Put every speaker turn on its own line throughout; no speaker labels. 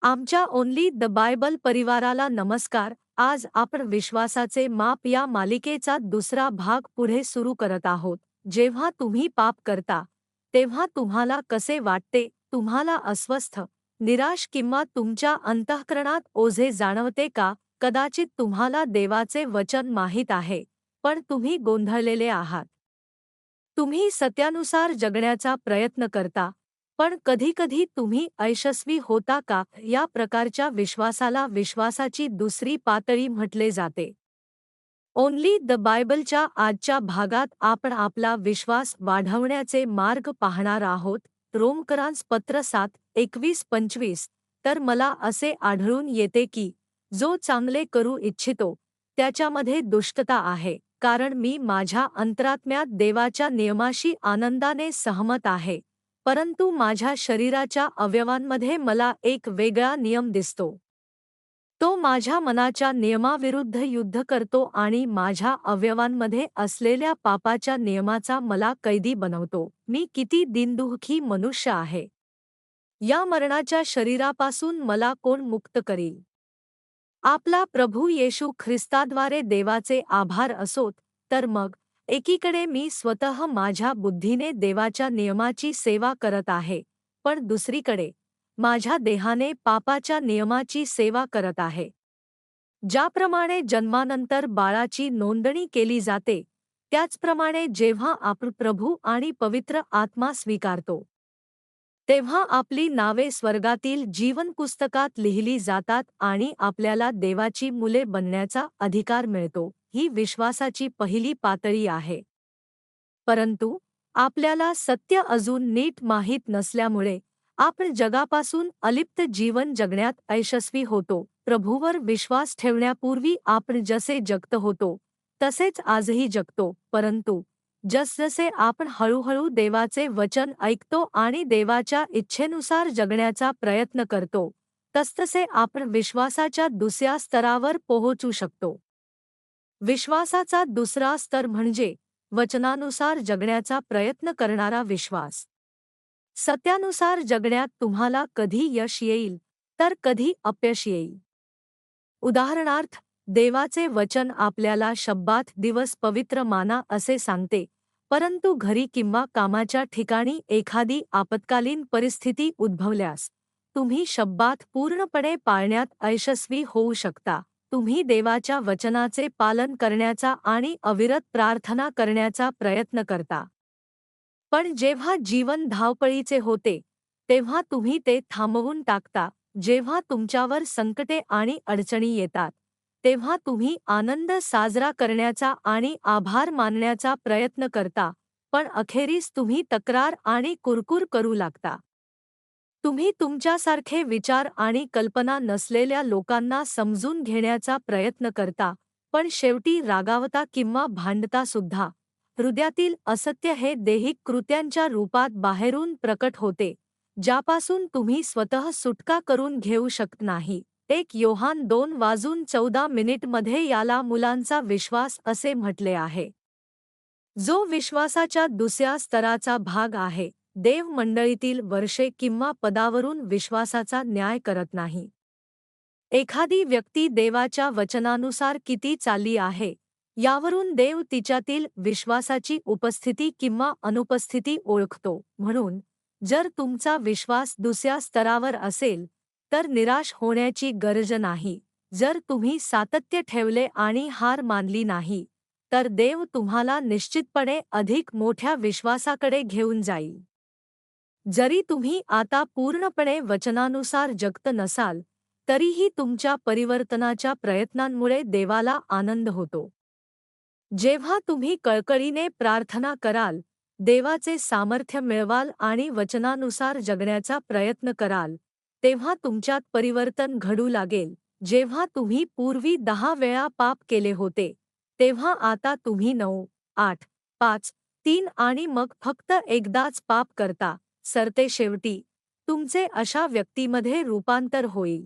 आमच्या only the Bible परिवाराला नमस्कार. आज आपण विश्वासाचे माप या मालिकेचा दुसरा भाग पुढे सुरू करत आहोत. जेव्हा तुम्ही पाप करता तेव्हा तुम्हाला कसे वाटते? तुम्हाला अस्वस्थ, निराश किंवा तुमच्या अंतःकरणात ओझे जाणवते का? कदाचित तुम्हाला देवाचे वचन माहीत आहे, पण तुम्ही गोंधळलेले आहात. तुम्ही सत्यानुसार जगण्याचा प्रयत्न करता, पण कधी-कधी तुम्ही अयशस्वी होता का? या प्रकारच्या विश्वासाला विश्वासाची दुसरी पातळी म्हटले जाते. ओन्ली द बायबलच्या आजच्या भागात आपण आपला विश्वास वाढवण्याचे मार्ग पाहणार आहोत. रोमकरांस पत्र 7:21-25. तर मला असे आढळून येते की जो चांगले करू इच्छितो त्याच्यामध्ये दुष्टता आहे, कारण मी माझ्या अंतरात्म्यात देवाच्या नियमाशी आनंदाने सहमत आहे, परंतु माझ्या शरीराच्या अवयवांमध्ये मला एक वेगळा नियम दिसतो. तो माझ्या मनाच्या नियमाविरुद्ध युद्ध करतो आणि माझ्या अवयवांमध्ये असलेल्या पापाच्या नियमाचा मला कैदी बनवतो. मी किती दिनदुःखी मनुष्य आहे! या मरणाच्या शरीरापासून मला कोण मुक्त करील? आपला प्रभू येशू ख्रिस्ताद्वारे देवाचे आभार असोत. तर मग एकीकडे मी स्वतः माझ्या बुद्धीने देवाच्या नियमाची सेवा करत आहे, पण दुसरीकडे माझ्या देहाने पापाच्या नियमाची सेवा करत आहे. ज्याप्रमाणे जन्मानंतर बाळाची नोंदणी केली जाते, त्याचप्रमाणे जेव्हा आपण प्रभू आणि पवित्र आत्मा स्वीकारतो, तेव्हा आपली नावे स्वर्गातील जीवन पुस्तकात लिहिली जातात आणि आपल्याला देवाची मुले बनण्याचा अधिकार मिळतो. ही विश्वासाची पहिली पातळी आहे. परंतु आपल्याला सत्य अजून नीट माहीत नसल्यामुळे आपण जगापासून अलिप्त जीवन जगण्यात अयशस्वी होतो. प्रभूवर विश्वास ठेवण्यापूर्वी आपण जसे जगत होतो तसेच आजही जगतो, परंतु जसजसे आपण हळूहळू देवाचे वचन ऐकतो आणि देवाच्या इच्छेनुसार जगण्याचा प्रयत्न करतो, तसतसे आपण विश्वासाच्या दुसऱ्या स्तरावर पोहोचू शकतो. विश्वासाचा दुसरा स्तर म्हणजे वचनानुसार जगण्याचा प्रयत्न करणारा विश्वास. सत्यानुसार जगण्यात तुम्हाला कधी यश येईल तर कधी अपयश येईल. उदाहरणार्थ, देवाचे वचन आपल्याला शब्बात दिवस पवित्र माना असे सांगते, परंतु घरी किंवा कामाच्या ठिकाणी एखादी आपत्कालीन परिस्थिती उद्भवल्यास तुम्ही शब्बात पूर्णपणे पाळण्यात अयशस्वी होऊ शकता. तुम्ही देवाच्या वचनाचे पालन करण्याचा आणि अविरत प्रार्थना करण्याचा प्रयत्न करता, पण जेव्हा जीवन धावपळीचे होते तेव्हा तुम्ही ते थांबवून टाकता. जेव्हा तुमच्यावर संकटे आणि अडचणी येतात तेव्हा तुम्ही आनंद साजरा करण्याचा आणि आभार मानण्याचा प्रयत्न करता, पण अखेरीस तुम्ही तक्रार आणि कुरकुर करू लागता. तुम्ही तुमच्यासारखे विचार आणि कल्पना नसलेल्या लोकांना समजून घेण्याचा प्रयत्न करता, पण शेवटी रागावता किंवा भांडता सुद्धा. हृदयातील असत्य हे दैहिक कृत्यांच्या रूपात बाहेरून प्रकट होते, ज्यापासून तुम्ही स्वतः सुटका करून घेऊ शकत नाही. 1 योहान 2:14 मध्ये याला मुलांचा विश्वास असे म्हटले आहे, जो विश्वासाच्या दुसऱ्या स्तराचा भाग आहे. देव मंडळीतील वर्षे किंवा पदावरून विश्वासाचा न्याय करत नाही. एखादी व्यक्ती देवाच्या वचनानुसार किती चालली आहे यावरून देव तिच्यातील विश्वासाची उपस्थिती किंवा अनुपस्थिती ओळखतो. म्हणून जर तुमचा विश्वास दुसऱ्या स्तरावर असेल तर निराश होण्याची गरज नाही. जर तुम्ही सातत्य ठेवले आणि हार मानली नाही, तर देव तुम्हाला निश्चितपणे अधिक मोठ्या विश्वासाकडे घेऊन जाईल. जरी तुम्ही आता पूर्णपणे वचनानुसार जगत नसाल, तरीही तुमच्या परिवर्तनाच्या प्रयत्नांमुळे देवाला आनंद होतो. जेव्हा तुम्ही कळकळीने प्रार्थना कराल, देवाचे सामर्थ्य मिळवाल आणि वचनानुसार जगण्याचा प्रयत्न कराल, तेव्हा तुमच्यात परिवर्तन घडू लागेल. जेव्हा तुम्ही पूर्वी 10 वेळा पाप केले होते, तेव्हा आता तुम्ही 9, 8, 5, 3 आणि मग फक्त एकदाच पाप करता. सरते शेवटी तुमचे अशा व्यक्तीमध्ये रूपांतर होईल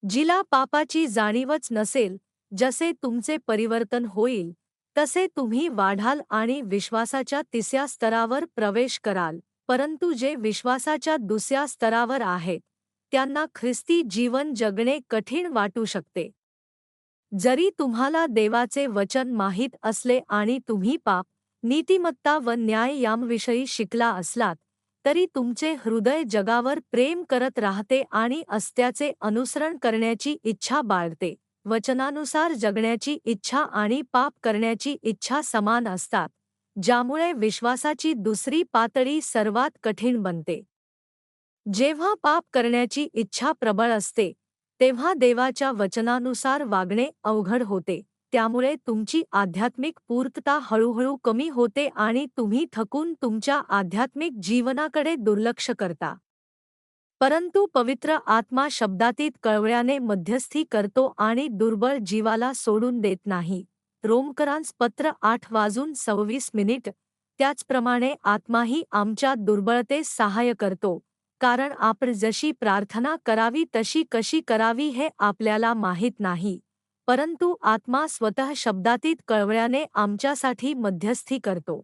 जिला पापाची जाणीवच नसेल. जसे तुमचे परिवर्तन होईल तसे तुम्ही वाढाल आणि विश्वासाच्या तिसऱ्या स्तरावर प्रवेश कराल. परंतु जे विश्वासाच्या दुसऱ्या स्तरावर आहेत त्यांना ख्रिस्ती जीवन जगणे कठीण वाटू शकते. जरी तुम्हाला देवाचे वचन माहीत असले आणि तुम्ही पाप, नीतिमत्ता व न्याय यांविषयी शिकला असलात, तरी तुमचे हृदय जगावर प्रेम करत राहते आणि अस्त्याचे अनुसरण करण्याची इच्छा बाळगते. वचनानुसार जगण्याची इच्छा आणि पाप करण्याची इच्छा समान असतात, ज्यामुळे विश्वासाची दुसरी पातळी सर्वात कठीण बनते. जेव्हा पाप करण्याची इच्छा प्रबळ असते, तेव्हा देवाच्या वचनानुसार वागणे अवघड होते. त्यामुळे तुमची आध्यात्मिक पूर्तता हळूहळू कमी होते आणि तुम्ही थकून तुमच्या आध्यात्मिक जीवनाकडे दुर्लक्ष करता. परंतु पवित्र आत्मा शब्दातीत कळवळ्याने मध्यस्थी करतो आणि दुर्बळ जीवाला सोडून देत नाही. रोमकरांस पत्र 8:26. त्याचप्रमाणे आत्माही आमच्या दुर्बळतेस सहाय्य करतो, कारण आपण जशी प्रार्थना करावी तशी कशी करावी हे आपल्याला माहीत नाही, परंतु आत्मा स्वतः शब्दातीत कळवळ्याने आमच्यासाठी मध्यस्थी करतो.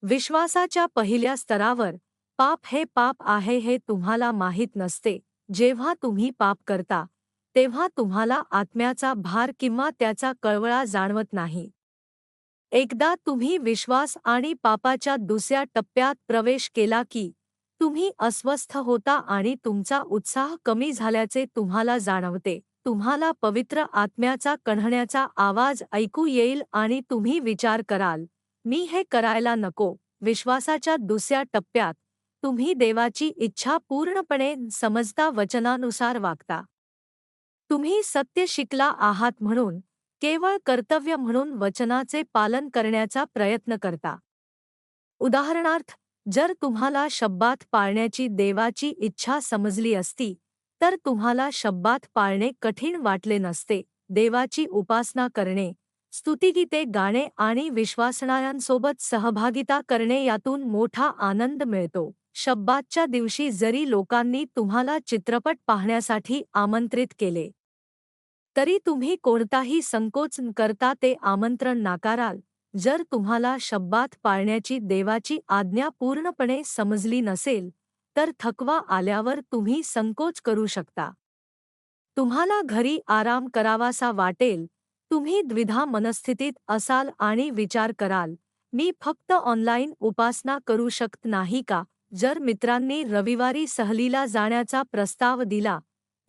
विश्वासाच्या पहिल्या स्तरावर, पाप हे पाप आहे हे तुम्हाला माहीत नसते. जेव्हा तुम्ही पाप करता, तेव्हा तुम्हाला आत्म्याचा भार किंवा त्याचा कळवळा जाणवत नाही. एकदा तुम्ही विश्वास आणि पापाच्या दुसऱ्या टप्प्यात प्रवेश केला की, तुम्ही अस्वस्थ होता आणि तुमचा उत्साह कमी झाल्याचे तुम्हाला जाणवते. तुम्हाला पवित्र आत्म्याचा कण्हण्याचा आवाज ऐकू येईल आणि तुम्ही विचार कराल, मी हे करायला नको. विश्वासाच्या दुसऱ्या टप्प्यात, तुम्ही देवाची इच्छा पूर्णपणे समजता वचनानुसार वागता. तुम्ही सत्य शिकला आहात म्हणून, केवळ कर्तव्य म्हणून वचनाचे पालन करण्याचा प्रयत्न करता. उदाहरणार्थ, जर तुम्हाला शब्बात पाळण्याची देवाची इच्छा समजली असती, तर तुम्हाला शब्बात पाळणे कठीण वाटले नसते. देवाची उपासना करणे, स्तुतिगीते गाणे आणि विश्वासणाऱ्यांसोबत सहभागिता करणे यातून मोठा आनंद मिळतो. शब्बातच्या दिवशी जरी लोकांनी तुम्हाला चित्रपट पाहण्यासाठी आमंत्रित केले, तरी तुम्ही कोणताही संकोच न करता ते आमंत्रण नाकाराल. जर तुम्हाला शब्बात पाळण्याची देवाची आज्ञा पूर्णपणे समजली नसेल, तर थकवा आल्यावर तुम्ही संकोच करू शकता. तुम्हाला घरी आराम करावासा वाटेल, तुम्ही द्विधा मनस्थितीत असाल आणि विचार कराल, मी फक्त ऑनलाईन उपासना करू शकत नाही का? जर मित्रांनी रविवारी सहलीला जाण्याचा प्रस्ताव दिला,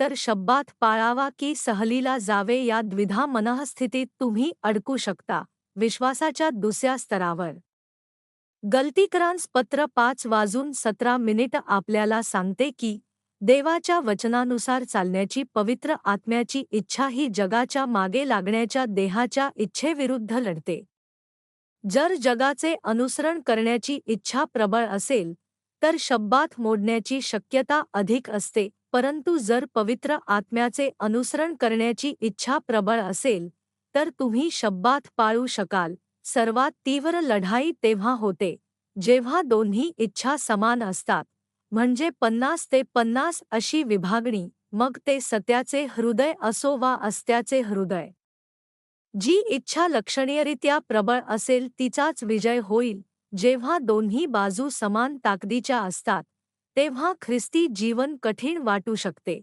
तर शब्बात पाळावा की सहलीला जावे या द्विधा मनःस्थितीत तुम्ही अडकू शकता. विश्वासाच्या दुसऱ्या स्तरावर, गलतीकरांस पत्र 5:17 आपल्याला सांगते की, देवाच्या वचनानुसार चालण्याची पवित्र आत्म्याची इच्छा ही जगाच्या मागे लागण्याच्या देहाच्या इच्छेविरुद्ध लढते. जर जगाचे अनुसरण करण्याची इच्छा प्रबळ असेल, तर शब्बात मोडण्याची शक्यता अधिक असते. परंतु जर पवित्र आत्म्याचे अनुसरण करण्याची इच्छा प्रबळ असेल, तर तुम्ही शब्बात पाळू शकाल. सर्वात तीव्र लढाई तेव्हा होते, जेव्हा दोन्ही इच्छा समान असतात, म्हणजे 50 ते 50 अशी विभागणी, मग ते सत्याचे हृदय असो वा अस्त्याचे हृदय. जी इच्छा लक्षणीयरित्या प्रबळ असेल तिचाच विजय होईल. जेव्हा दोन्ही बाजू समान ताकदीच्या असतात, तेव्हा ख्रिस्ती जीवन कठीण वाटू शकते.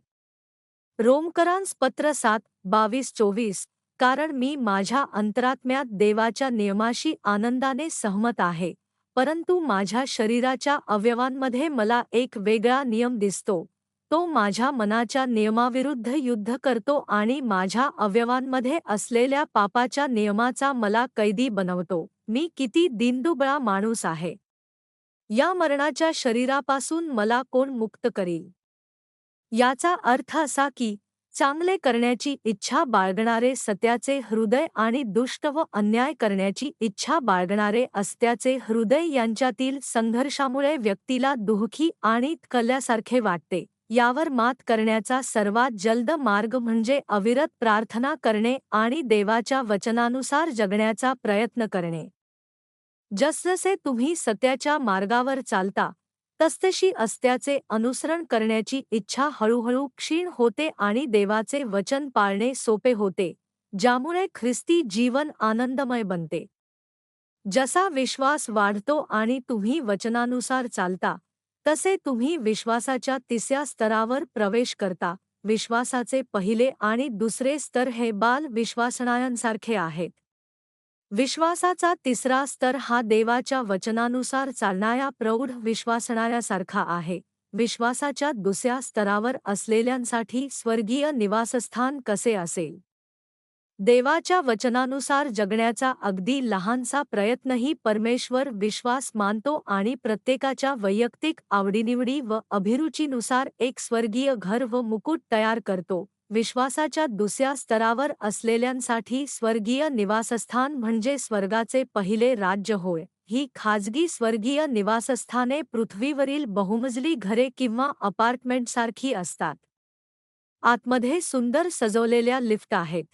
रोमकरांस पत्र 7:22-24. कारण मी माझ्या अंतरात्म्यात देवाच्या नियमाशी आनंदाने सहमत आहे, परंतु माझ्या शरीराच्या अवयवांमध्ये मला एक वेगळा नियम दिसतो. तो माझ्या मनाच्या नियमाविरुद्ध युद्ध करतो आणि माझ्या अवयवांमध्ये असलेल्या पापाच्या नियमाचा मला कैदी बनवतो. मी किती दीनदुबळा माणूस आहे! या मरणाच्या शरीरापासून मला कोण मुक्त करील? याचा अर्थ असा की, चांगले करण्याची इच्छा बाळगणारे सत्याचे हृदय आणि दुष्ट व अन्याय करण्याची इच्छा बाळगणारे अस्त्याचे हृदय यांच्यातील संघर्षामुळे व्यक्तीला दुःखी आणि कल्यासारखे वाटते. यावर मात करण्याचा सर्वात जलद मार्ग म्हणजे अविरत प्रार्थना करणे आणि देवाच्या वचनानुसार जगण्याचा प्रयत्न करणे. जसजसे तुम्ही सत्याच्या मार्गावर चालता, तसतशी अस्त्याचे अनुसरण करण्याची इच्छा हळूहळू क्षीण होते आणि देवाचे वचन पाळणे सोपे होते, ज्यामुळे ख्रिस्ती जीवन आनंदमय बनते. जसा विश्वास वाढतो आणि तुम्ही वचनानुसार चालता, तसे तुम्ही विश्वासाच्या तिसऱ्या स्तरावर प्रवेश करता. विश्वासाचे पहिले आणि दुसरे स्तर हे बाल विश्वासणाऱ्यांसारखे आहेत. विश्वासाचा तिसरा स्तर हा देवाच्या वचनानुसार चालणाऱ्या प्रौढ विश्वासणाऱ्यासारखा आहे. विश्वासाच्या दुसऱ्या स्तरावर असलेल्यांसाठी स्वर्गीय निवासस्थान कसे असेल? देवाच्या वचनानुसार जगण्याचा अगदी लहानसा प्रयत्नही परमेश्वर विश्वास मानतो आणि प्रत्येकाच्या वैयक्तिक आवडीनिवडी व अभिरुचीनुसार एक स्वर्गीय घर व मुकुट तयार करतो. विश्वासाच्या दुसऱ्या स्तरावर असलेल्यांसाठी स्वर्गीय निवासस्थान म्हणजे स्वर्गाचे पहिले राज्य होय. ही खाजगी स्वर्गीय निवासस्थाने पृथ्वीवरील बहुमजली घरे किंवा अपार्टमेंटसारखी असतात. आतमध्ये सुंदर सजवलेल्या लिफ्ट आहेत.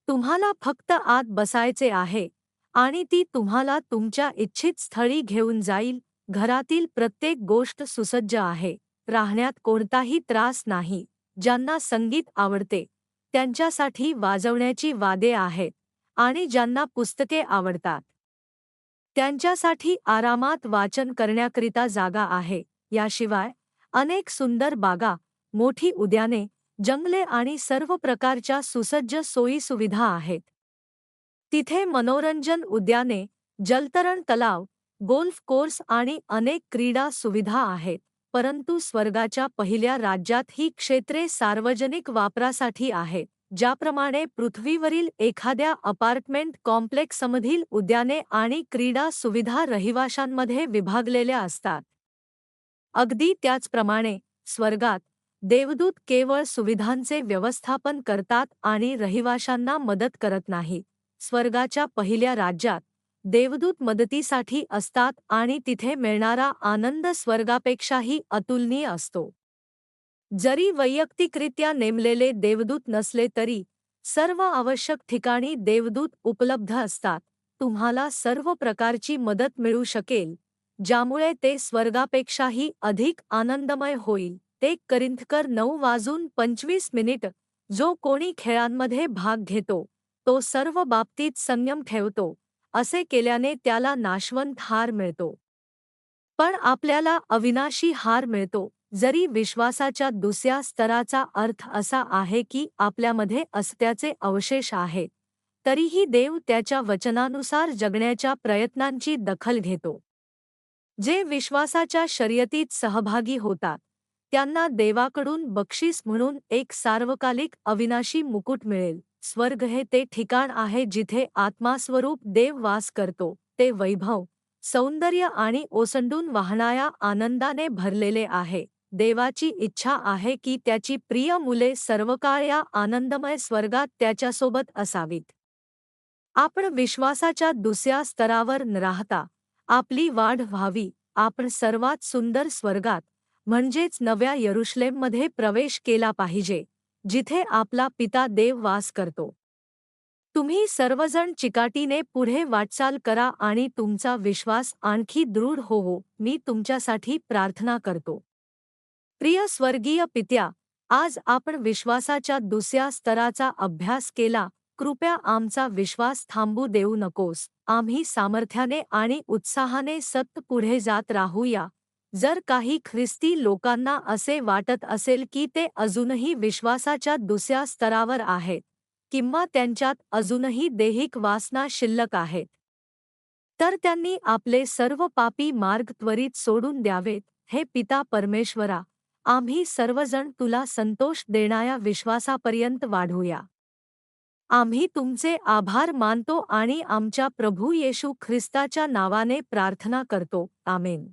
तुम्हाला फक्त आत बसायचे आहे आणि ती तुम्हाला तुमच्या इच्छित स्थळी घेऊन जाईल. घरातील प्रत्येक गोष्ट सुसज्ज आहे. राहण्यात कोणताही त्रास नाही. ज्यांना संगीत आवडते त्यांच्यासाठी वाजवण्याची वाद्ये आहेत आणि ज्यांना पुस्तके आवडतात त्यांच्यासाठी आरामात वाचन करण्याकरिता जागा आहे. याशिवाय अनेक सुंदर बागा, मोठी उद्याने, जंगले आणि सर्व प्रकारच्या सुसज्ज सोयीसुविधा आहेत. तिथे मनोरंजन उद्याने, जलतरण तलाव, गोल्फ कोर्स आणि अनेक क्रीडा सुविधा आहेत. परंतु स्वर्गाच्या पहिल्या राज्यात ही क्षेत्रे सार्वजनिक वापरासाठी आहेत. ज्याप्रमाणे पृथ्वीवरील एखाद्या अपार्टमेंट कॉम्प्लेक्समधील उद्याने आणि क्रीडा सुविधा रहिवाशांमध्ये विभागलेल्या असतात, अगदी त्याचप्रमाणे स्वर्गात देवदूत केवळ सुविधांचे व्यवस्थापन करतात आणि रहिवाशांना मदत करत नाहीत. स्वर्गाच्या पहिल्या राज्यात देवदूत मदतीसाठी असतात आणि तिथे मिळणारा आनंद स्वर्गापेक्षाही अतुलनीय असतो. जरी वैयक्तिकरित्या नेमलेले देवदूत नसले तरी सर्व आवश्यक ठिकाणी देवदूत उपलब्ध असतात. तुम्हाला सर्व प्रकारची मदत मिळू शकेल, ज्यामुळे ते स्वर्गापेक्षाही अधिक आनंदमय होईल. 1 करिंथकर 9:25 जो कोणी खेळांमध्ये भाग घेतो तो सर्व बाबतीत संयम ठेवतो. असे केल्याने त्याला नाशवंत हार मिळतो, पण आपल्याला अविनाशी हार मिळतो. जरी विश्वासाच्या दुसऱ्या स्तराचा अर्थ असा आहे की आपल्यामध्ये असत्याचे अवशेष आहेत, तरीही देव त्याच्या वचनानुसार जगण्याच्या प्रयत्नांची दखल घेतो. जे विश्वासाच्या शर्यतीत सहभागी होतात त्यांना देवाकडून बक्षीस म्हणून एक सार्वकालिक अविनाशी मुकुट मिळेल. स्वर्ग हे ते ठिकाण आहे जिथे आत्मास्वरूप देव वास करतो. ते वैभव, सौंदर्य आणि ओसंडून वाहणाऱ्या आनंदाने भरलेले आहे. देवाची इच्छा आहे की त्याची प्रिय मुले सर्वकाळ या आनंदमय स्वर्गात त्याच्यासोबत असावीत. आपण विश्वासाच्या दुसऱ्या स्तरावर न राहता आपली वाढ व्हावी. आपण सर्वात सुंदर स्वर्गात म्हणजेच नव्या यरुशलेममध्ये प्रवेश केला पाहिजे, जिथे आपला पिता देव वास करतो. तुम्ही सर्वजण चिकाटीने पुढे वाटचाल करा आणि तुमचा विश्वास आणखी दृढ होवो. मी तुमच्यासाठी प्रार्थना करतो. प्रिय स्वर्गीय पित्या, आज आपण विश्वासाच्या दुसऱ्या स्तराचा अभ्यास केला. कृपया आमचा विश्वास थांबू देऊ नकोस. आम्ही सामर्थ्याने आणि उत्साहाने सतत पुढे जात राहूया. जर काही ख्रिस्ती लोकांना असे वाटत असेल की ते अजूनही विश्वासाच्या दुसऱ्या स्तरावर आहेत किंवा त्यांच्यात अजूनही दैहिक वासना शिल्लक आहेत, तर त्यांनी आपले सर्व पापी मार्ग त्वरित सोडून द्यावेत. हे पिता परमेश्वरा, आम्ही सर्वजण तुला संतोष देणाऱ्या विश्वासापर्यंत वाढूया. आम्ही तुमचे आभार मानतो आणि आमच्या प्रभू येशू ख्रिस्ताच्या नावाने प्रार्थना करतो. आमेन.